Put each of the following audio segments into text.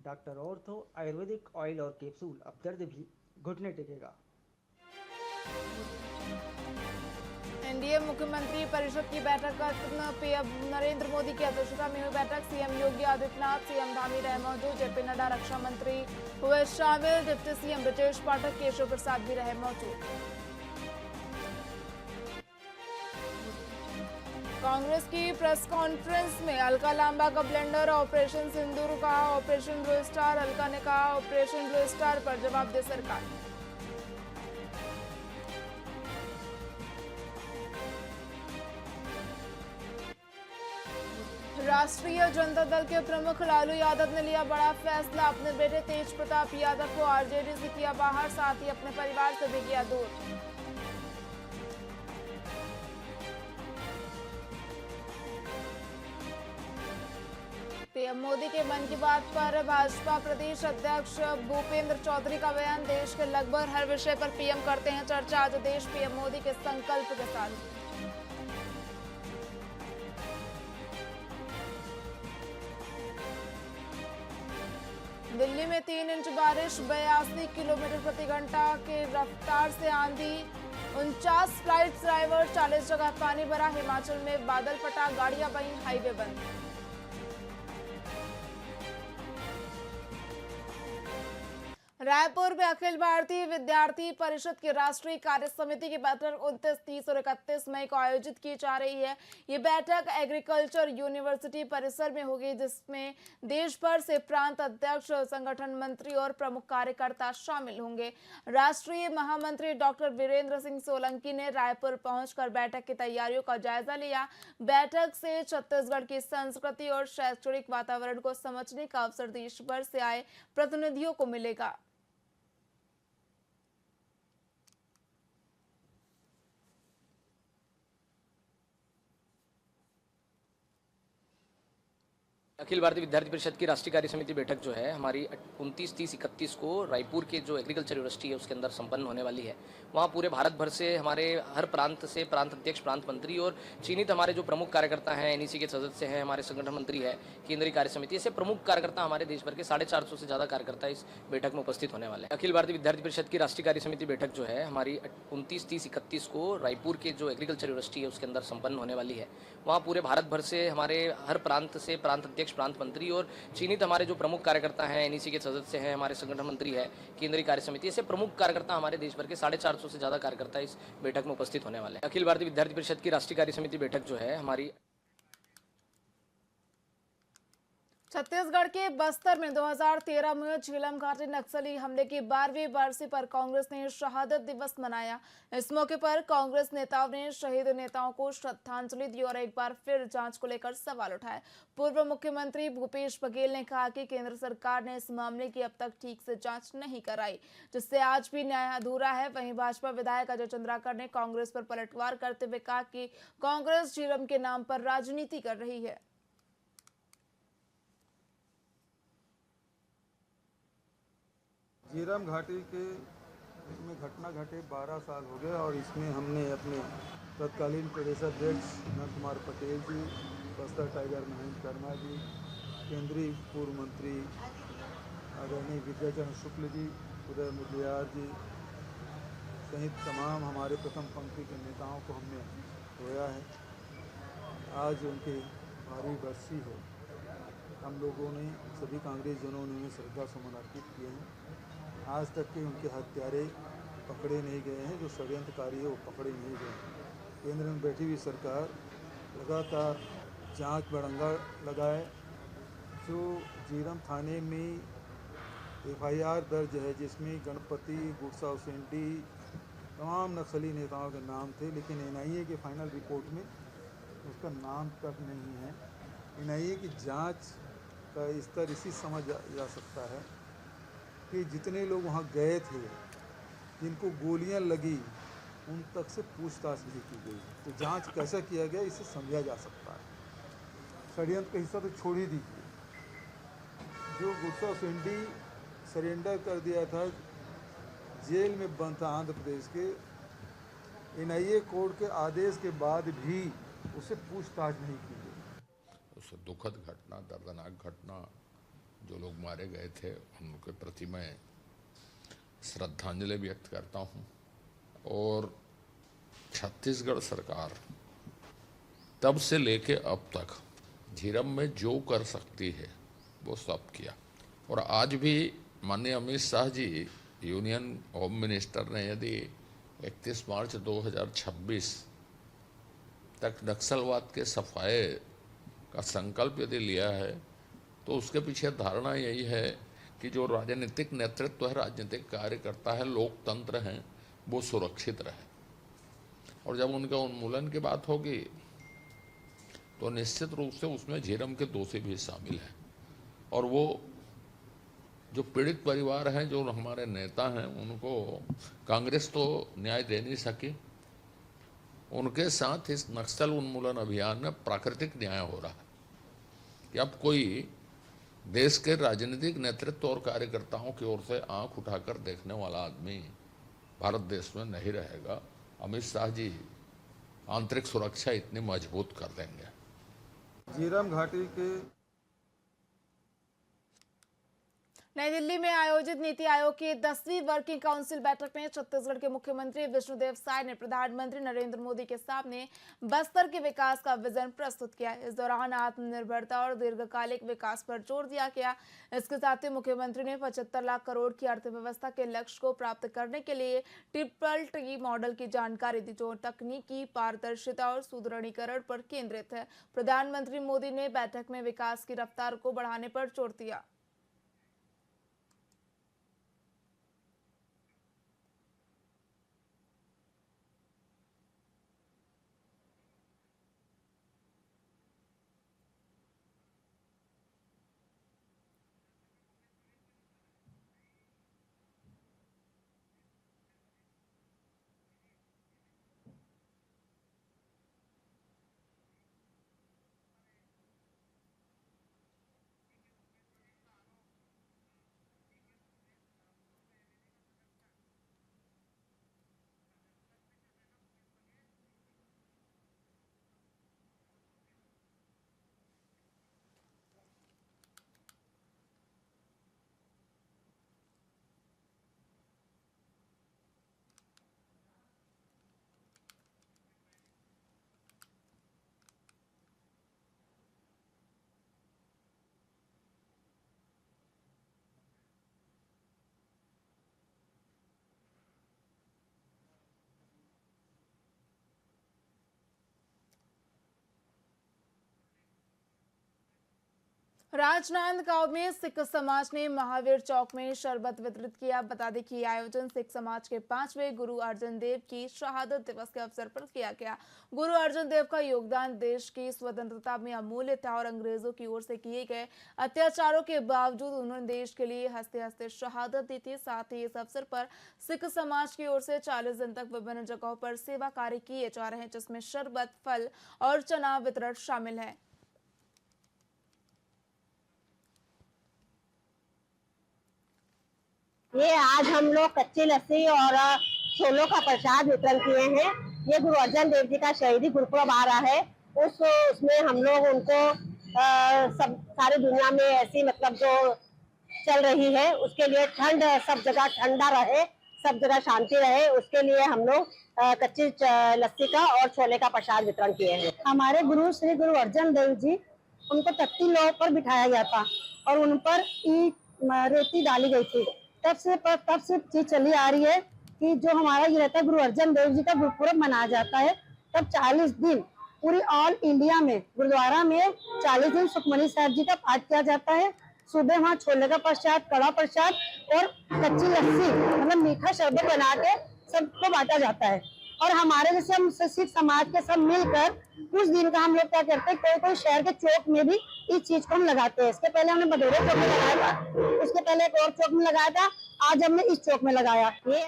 Doctor ortho Ayurvedic oil और capsule, अब दर्द भी घुटने टेकेगा। एनडीए मुख्यमंत्री परिषद की बैठक का पीएम नरेंद्र मोदी की अध्यक्षता में हुई बैठक। सीएम योगी आदित्यनाथ, सीएम धामी रहे मौजूद। जेपी नड्डा रक्षा मंत्री हुए शामिल। डिप्टी सीएम ब्रजेश पाठक, केशव प्रसाद भी रहे मौजूद। कांग्रेस की प्रेस कॉन्फ्रेंस में अलका लांबा का ब्लेंडर ऑपरेशन सिंदूर का, ऑपरेशन ब्लू स्टार। अलका ने कहा ऑपरेशन ब्लू स्टार पर जवाब दे सरकार। राष्ट्रीय जनता दल के प्रमुख लालू यादव ने लिया बड़ा फैसला। अपने बेटे तेज प्रताप यादव को आरजेडी से किया बाहर, साथ ही अपने परिवार से भी किया दूर। पीएम मोदी के मन की बात पर भाजपा प्रदेश अध्यक्ष भूपेंद्र चौधरी का बयान। देश के लगभग हर विषय पर पीएम करते हैं चर्चा। आज देश पीएम मोदी के संकल्प के साथ। दिल्ली में 3 इंच बारिश, 82 किलोमीटर प्रति घंटा की रफ्तार से आंधी। 49 फ्लाइट ड्राइवर, 40 जगह पानी भरा। हिमाचल में बादल फटा, गाड़ियां बहीं, हाईवे बंद। रायपुर में अखिल भारतीय विद्यार्थी परिषद की राष्ट्रीय कार्य समिति की बैठक 29, 30 और 31 मई को आयोजित की जा रही है। ये बैठक एग्रीकल्चर यूनिवर्सिटी परिसर में होगी, जिसमें देश भर से प्रांत अध्यक्ष, संगठन मंत्री और प्रमुख कार्यकर्ता शामिल होंगे। राष्ट्रीय महामंत्री डॉक्टर वीरेंद्र सिंह सोलंकी ने रायपुर पहुंचकर बैठक की तैयारियों का जायजा लिया। बैठक से छत्तीसगढ़ की संस्कृति और शैक्षणिक वातावरण को समझने का अवसर देश भर से आए प्रतिनिधियों को मिलेगा। अखिल भारतीय विद्यार्थी परिषद की राष्ट्रीय कार्य समिति बैठक जो है हमारी 29, 30, 31 को रायपुर के जो एग्रीकल्चर यूनिवर्सिटी है उसके अंदर संपन्न होने वाली है। वहाँ पूरे भारत भर से हमारे हर प्रांत से प्रांत अध्यक्ष, प्रांत मंत्री और चीनित हमारे जो प्रमुख कार्यकर्ता हैं, एनईसी के सदस्य हैं, हमारे संगठन मंत्री है, केंद्रीय कार्य समिति, ऐसे प्रमुख कार्यकर्ता हमारे देश भर के 450 से ज़्यादा कार्यकर्ता इस बैठक में उपस्थित होने वाले हैं। अखिल भारतीय विद्यार्थी परिषद की राष्ट्रीय कार्य समिति बैठक जो है हमारी 29, 30, 31 को रायपुर के जो एग्रीकल्चर यूनिवर्सिटी है उसके अंदर संपन्न होने वाली है। वहाँ पूरे भारत भर से हमारे हर प्रांत से प्रांत अध्यक्ष, प्रांत मंत्री और चीनित हमारे जो प्रमुख कार्यकर्ता हैं, एनईसी के सदस्य हैं, हमारे संगठन मंत्री है, केंद्रीय कार्य समिति, ऐसे प्रमुख कार्यकर्ता हमारे देश भर के 450 से ज़्यादा कार्यकर्ता इस बैठक में उपस्थित होने वाले हैं। अखिल भारतीय विद्यार्थी परिषद की राष्ट्रीय कार्य समिति बैठक जो है हमारी छत्तीसगढ़ के बस्तर में 2013 में झीलम घाटी नक्सली हमले की 12वीं बरसी पर कांग्रेस ने शहादत दिवस मनाया। इस मौके पर कांग्रेस नेताओं ने शहीद नेताओं को श्रद्धांजलि दी और एक बार फिर जांच को लेकर सवाल उठाए। पूर्व मुख्यमंत्री भूपेश बघेल ने कहा कि केंद्र सरकार ने इस मामले की अब तक ठीक से जांच नहीं कराई, जिससे आज भी न्याय अधूरा है। वहीं भाजपा विधायक अजय चंद्राकर ने कांग्रेस पर पलटवार करते हुए कहा कि कांग्रेस झीलम के नाम पर राजनीति कर रही है। झीरम घाटी के में घटना घटे 12 साल हो गए और इसमें हमने अपने तत्कालीन प्रदेश अध्यक्ष नंद कुमार पटेल जी, बस्तर टाइगर महेंद्र कर्मा जी, केंद्रीय पूर्व मंत्री आदरणीय विद्याचरण शुक्ल जी, उदय मुदलियार जी सहित तमाम हमारे प्रथम पंक्ति के नेताओं को हमने खोया है। आज उनकी भारी बरसी है। हम लोगों ने, सभी कांग्रेस जनों ने उन्हें श्रद्धा सुमन अर्पित किए हैं। आज तक के उनके हत्यारे पकड़े नहीं गए हैं, जो षड्यंत्रकारी है वो पकड़े नहीं गए हैं। केंद्र में बैठी हुई सरकार लगातार जांच बड़ंगा लगाए। जो झीरम थाने में एफआईआर दर्ज है जिसमें गणपति, गुरसा उसेंडी, तमाम नक्सली नेताओं के नाम थे, लेकिन एनआईए के फाइनल रिपोर्ट में उसका नाम तक नहीं है। एनआईए की जांच का स्तर इसी समझ जा सकता है कि जितने लोग वहाँ गए थे, जिनको गोलियां लगी, उन तक से पूछताछ नहीं की गई। तो जांच कैसा किया गया इसे समझा जा सकता है। षड्यंत्र का हिस्सा तो छोड़ ही दीजिए। जो गुरसा उसेंडी सरेंडर कर दिया था, जेल में बंद था आंध्र प्रदेश के, एनआईए कोर्ट के आदेश के बाद भी उसे पूछताछ नहीं की गई। उस दुखद घटना, दर्दनाक घटना जो लोग मारे गए थे उनके प्रति मैं श्रद्धांजलि व्यक्त करता हूं। और छत्तीसगढ़ सरकार तब से लेके अब तक झीरम में जो कर सकती है वो सब किया। और आज भी माननीय Amit Shah ji union home minister ने यदि 31 मार्च 2026 तक नक्सलवाद के सफाए का संकल्प यदि लिया है तो उसके पीछे धारणा यही है कि जो राजनीतिक नेतृत्व है, राजनीतिक कार्यकर्ता है, लोकतंत्र हैं, वो सुरक्षित रहे। और जब उनके उन्मूलन की बात होगी तो निश्चित रूप से उसमें झीरम के दोषी भी शामिल हैं। और वो जो पीड़ित परिवार हैं, जो हमारे नेता हैं, उनको कांग्रेस तो न्याय दे नहीं सकी। उनके साथ इस नक्सल उन्मूलन अभियान में प्राकृतिक न्याय हो रहा है कि अब कोई देश के राजनीतिक नेतृत्व और कार्यकर्ताओं की ओर से आंख उठाकर देखने वाला आदमी भारत देश में नहीं रहेगा। अमित शाह जी आंतरिक सुरक्षा इतनी मजबूत कर देंगे। झीरम घाटी के नई दिल्ली में आयोजित नीति आयोग की 10वीं वर्किंग काउंसिल बैठक में छत्तीसगढ़ के मुख्यमंत्री विष्णुदेव साय ने प्रधानमंत्री नरेंद्र मोदी के सामने बस्तर के विकास का विजन प्रस्तुत किया। इस दौरान आत्मनिर्भरता और दीर्घकालिक विकास पर जोर दिया गया। इसके साथ ही मुख्यमंत्री ने 75 लाख करोड़ की अर्थव्यवस्था के लक्ष्य को प्राप्त करने के लिए ट्रिपल टी मॉडल की जानकारी दी, जो तकनीकी पारदर्शिता और सुदृढ़ीकरण पर केंद्रित है। प्रधानमंत्री मोदी ने बैठक में विकास की रफ्तार को बढ़ाने पर जोर दिया। राजनांदगांव में सिख समाज ने महावीर चौक में शरबत वितरित किया। बता दें कि आयोजन सिख समाज के 5वें गुरु अर्जन देव की शहादत दिवस के अवसर पर किया गया। गुरु अर्जन देव का योगदान देश की स्वतंत्रता में अमूल्य था और अंग्रेजों की ओर से किए गए अत्याचारों के बावजूद उन्होंने देश के लिए हंसते हंसते शहादत दी थी। साथ ही इस अवसर पर सिख समाज की ओर से 40 दिन तक विभिन्न जगहों पर सेवा कार्य किए जा रहे हैं, जिसमें शरबत, फल और चना वितरण शामिल है। ये आज हम लोग कच्ची लस्सी और छोलों का प्रसाद वितरण किए हैं। ये गुरु अर्जन देव जी का शहीदी गुरुपुरब आ रहा है, उसमें हम लोग उनको सब सारी दुनिया में ऐसी मतलब जो चल रही है उसके लिए ठंड सब जगह ठंडा रहे, सब जगह शांति रहे, उसके लिए हम लोग कच्ची लस्सी का और छोले का प्रसाद वितरण किए हैं। हमारे गुरु श्री गुरु अर्जन देव जी, उनको तख्ती लौह पर बिठाया गया था और उन पर रेती डाली गई थी। तब से चीज चली आ रही है कि जो हमारा ये रहता है गुरु अर्जन देव जी का गुरुपुरब मनाया जाता है, तब 40 दिन पूरी ऑल इंडिया में गुरुद्वारा में 40 दिन सुखमनी साहब जी का पाठ किया जाता है। सुबह वहाँ छोले का प्रसाद, कड़ा प्रसाद और कच्ची लस्सी मतलब मीठा शरबत बना के सबको बांटा जाता है। और हमारे जैसे हम सिख समाज के सब मिलकर कुछ दिन का हम लोग क्या करते हैं, कोई शहर के चौक में भी इस चीज को हम लगाते हैं। इसके पहले हमने भदौरे चौक में लगाया था, उसके पहले एक और चौक में लगाया था, आज हमने इस चौक में लगाया। ये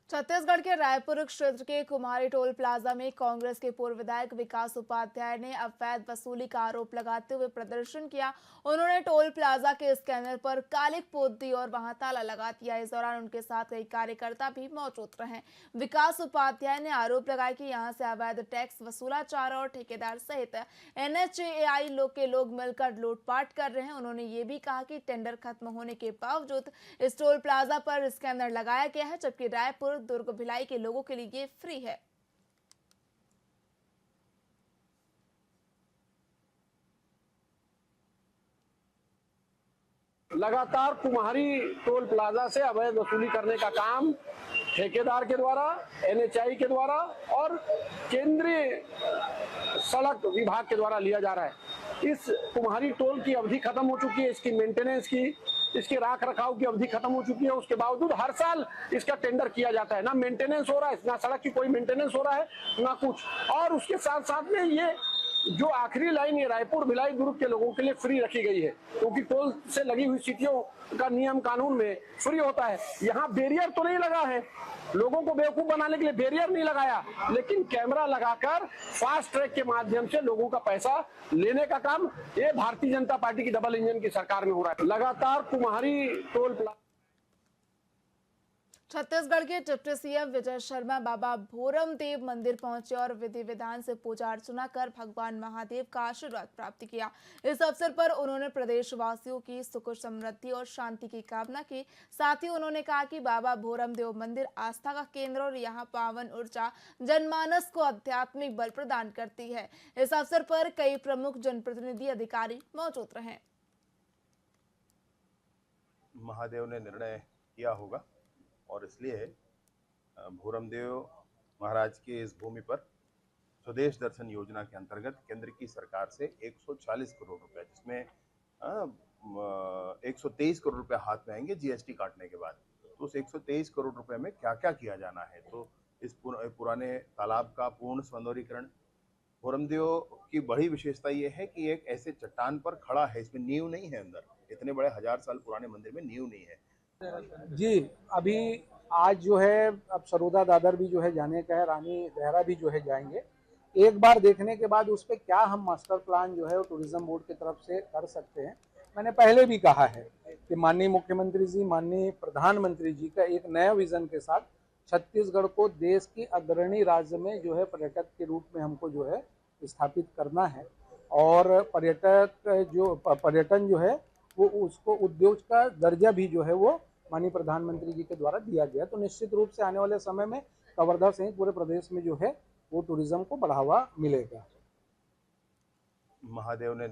छत्तीसगढ़ के रायपुर क्षेत्र के कुम्हारी टोल प्लाजा में कांग्रेस के पूर्व विधायक विकास उपाध्याय ने अवैध वसूली का आरोप लगाते हुए प्रदर्शन किया। उन्होंने टोल प्लाजा के स्कैनर पर कालिक पोत दी और वहां ताला लगा दिया। इस दौरान उनके साथ कई कार्यकर्ता भी मौजूद रहे। विकास उपाध्याय ने आरोप लगाया कि यहां से अवैध टैक्स वसूला जा रहा और ठेकेदार सहित NHAI के लोग मिलकर लूटपाट कर रहे हैं। उन्होंने ये भी कहा कि टेंडर खत्म होने के बावजूद इस टोल प्लाजा पर स्कैनर लगाया गया है, जबकि रायपुर, दुर्ग, भिलाई के लोगों के लिए ये फ्री है। लगातार कुम्हारी टोल प्लाजा से अवैध वसूली करने का काम ठेकेदार के द्वारा, NHAI के द्वारा और केंद्रीय सड़क विभाग के द्वारा लिया जा रहा है। इस कुम्हारी टोल की अवधि खत्म हो चुकी है, इसकी मेंटेनेंस की, इसके राख रखाव की अवधि खत्म हो चुकी है। उसके बावजूद हर साल इसका टेंडर किया जाता है। ना मेंटेनेंस हो रहा है, ना सड़क की कोई मेंटेनेंस हो रहा है, ना कुछ। और उसके साथ साथ में ये जो आखिरी लाइन ये रायपुर, भिलाई, दुर्ग के लोगों के लिए फ्री रखी गई है, क्योंकि टोल से लगी हुई सीटियों का नियम कानून में फ्री होता है। यहाँ बैरियर तो नहीं लगा है, लोगों को बेवकूफ बनाने के लिए बैरियर नहीं लगाया, लेकिन कैमरा लगाकर फास्ट ट्रैक के माध्यम से लोगों का पैसा लेने का काम ये भारतीय जनता पार्टी की डबल इंजन की सरकार में हो रहा है। लगातार कुम्हारी टोल प्लाजा। छत्तीसगढ़ के डिप्टी CM विजय शर्मा बाबा भोरमदेव मंदिर पहुंचे और विधि विधान से पूजा अर्चना कर भगवान महादेव का आशीर्वाद प्राप्त किया। इस अवसर पर उन्होंने प्रदेशवासियों की सुख, समृद्धि और शांति की कामना की। साथ ही उन्होंने कहा कि बाबा भोरमदेव मंदिर आस्था का केंद्र और यहाँ पावन ऊर्जा जनमानस को आध्यात्मिक बल प्रदान करती है। इस अवसर पर कई प्रमुख जनप्रतिनिधि, अधिकारी मौजूद रहे। महादेव ने निर्णय किया होगा और इसलिए भोरमदेव महाराज की इस भूमि पर स्वदेश दर्शन योजना के अंतर्गत केंद्र की सरकार से 140 करोड़ रुपए, जिसमें 123 करोड़ रुपए हाथ में आएंगे GST काटने के बाद। तो उस 123 करोड़ रुपए में क्या क्या किया जाना है, तो इस पुराने तालाब का पूर्ण सौंदर्यीकरण। भोरमदेव की बड़ी विशेषता ये है कि एक ऐसे चट्टान पर खड़ा है, इसमें नींव नहीं है अंदर। इतने बड़े 1000 साल पुराने मंदिर में नींव नहीं है। जी, अभी आज जो है अब सरोदा दादर भी जो है जाने का है, रानी देहरा भी जो है जाएंगे। एक बार देखने के बाद उस पर क्या हम मास्टर प्लान जो है वो टूरिज्म बोर्ड की तरफ से कर सकते हैं। मैंने पहले भी कहा है कि माननीय मुख्यमंत्री जी, माननीय प्रधानमंत्री जी का एक नया विजन के साथ छत्तीसगढ़ को देश की अग्रणी राज्य में जो है पर्यटक के रूप में हमको जो है स्थापित करना है। और पर्यटन जो है वो उसको उद्योग का दर्जा भी जो है वो माननीय प्रधानमंत्री जी के द्वारा दिया गया। तो निश्चित रूप से आने वाले समय में कवर्धा सहित पूरे प्रदेश में जो है वो टूरिज्म को बढ़ावा मिलेगा। महादेव ने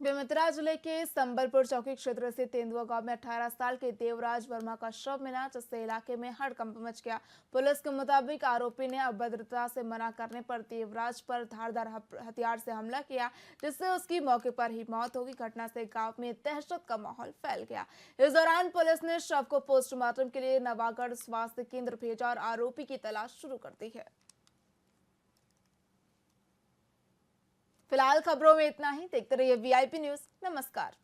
बेमेतरा जिले के संबलपुर चौकी क्षेत्र से तेंदुआ गांव में 18 साल के देवराज वर्मा का शव मिला, जिससे इलाके में हड़कंप मच गया। पुलिस के मुताबिक आरोपी ने अभद्रता से मना करने पर देवराज पर धारदार हथियार से हमला किया, जिससे उसकी मौके पर ही मौत हो गई। घटना से गांव में दहशत का माहौल फैल गया। इस दौरान पुलिस ने शव को पोस्टमार्टम के लिए नवागढ़ स्वास्थ्य केंद्र भेजा और आरोपी की तलाश शुरू कर दी है। फिलहाल खबरों में इतना ही। देखते रहिए VIP न्यूज। नमस्कार।